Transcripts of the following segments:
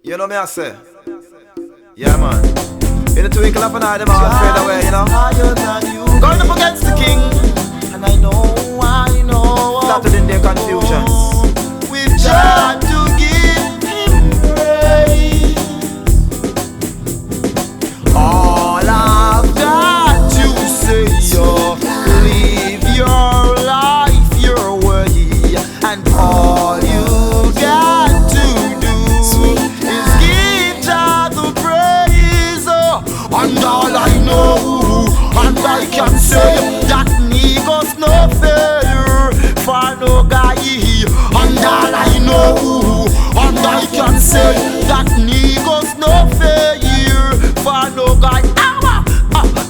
You know me I say? Yeah man. In the twinkle of an eye, them all fade away, you know. Going up against the king. And I know Started in their confusions. we've tried to give him praise. All I've got to say, yo, Live your life your way, and all you got to do is give God the praise. And all I know, and I can say that Negus no failure for no guy. And all I know, and I can say that Negus no failure for no guy.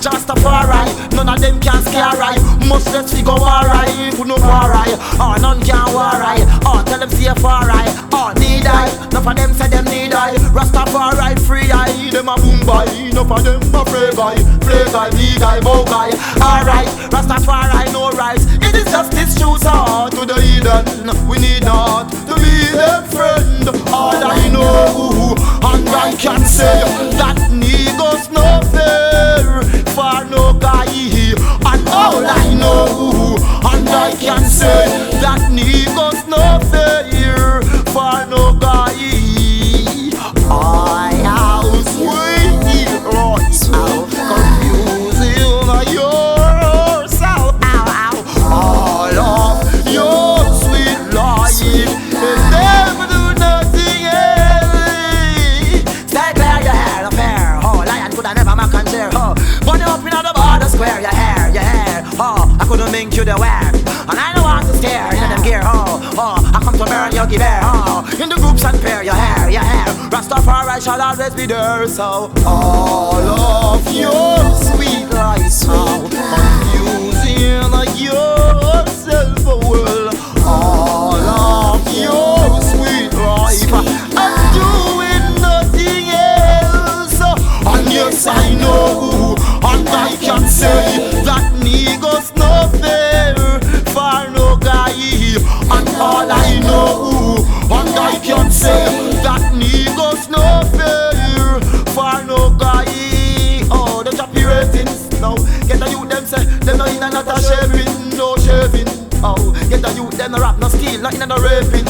Justafari, none of them can scare I. Must let's figure alright, who no alright. Oh, none can alright. Oh, tell them safe alright. Oh, need I, enough of them say them need I. Rastafari free I, them a boom boy. Enough of them a play guy, big guy, bow guy. Alright, Rastafari no rights. It is justice choose hard to the heathen. We need not to be their friend. All I know, and I can say that Negus no fair for no guy. And all I know, and I can say that Negus no fair for no guy. I house we right now, confusing yourself. All of your sweet life is never do nothing else. Stay clear your hair up here. Oh, lion could I never make and share. Oh, bunny up in the border square. Your hair. Oh, I couldn't make you the wear. And I don't want to stare in them gear. Oh, I come to burn your bear. Oh, in the groups and pair your hair. Rastafari shall always be there. So all of your sweet lies now, confusing yourself, well, all of your sweet life and doing nothing else. And yes, I know, and I can say that Negus no fair for no guy. And all I know, and I can say that Negus no fair for no guy. Oh, the choppy ratings now. Get the youth them say them no in and not a shaving, no shaving. Oh, get the youth them no rap, no steal, not in and no raping.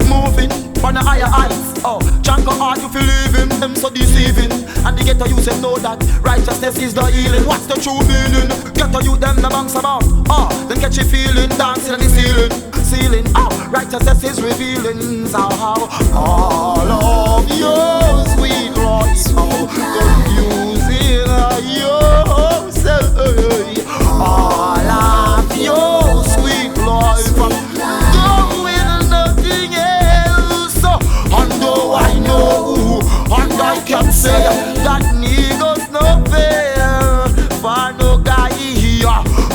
Moving on the higher heights. Oh, Django hard you feel leaving them so deceiving. And they get to use them know that righteousness is the healing. What's the true meaning? Get to use them the banks about. Oh, then get you feeling dancing on the ceiling. Oh, righteousness is revealing. So how all of your sweet rights, oh, confusing yourself. All of your sweet life, doing nothing else. And though I know, and I can say that Negus no fair for no guy.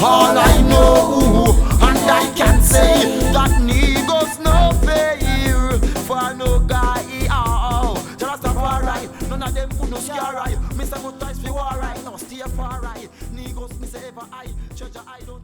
All I know, and I can say that Negus no fair for no guy. Oh, Rastafari, none of them could no scare I. Mr. Good times feel alright, no stay far right. Negus, Mr. Ever I, Judge I don't.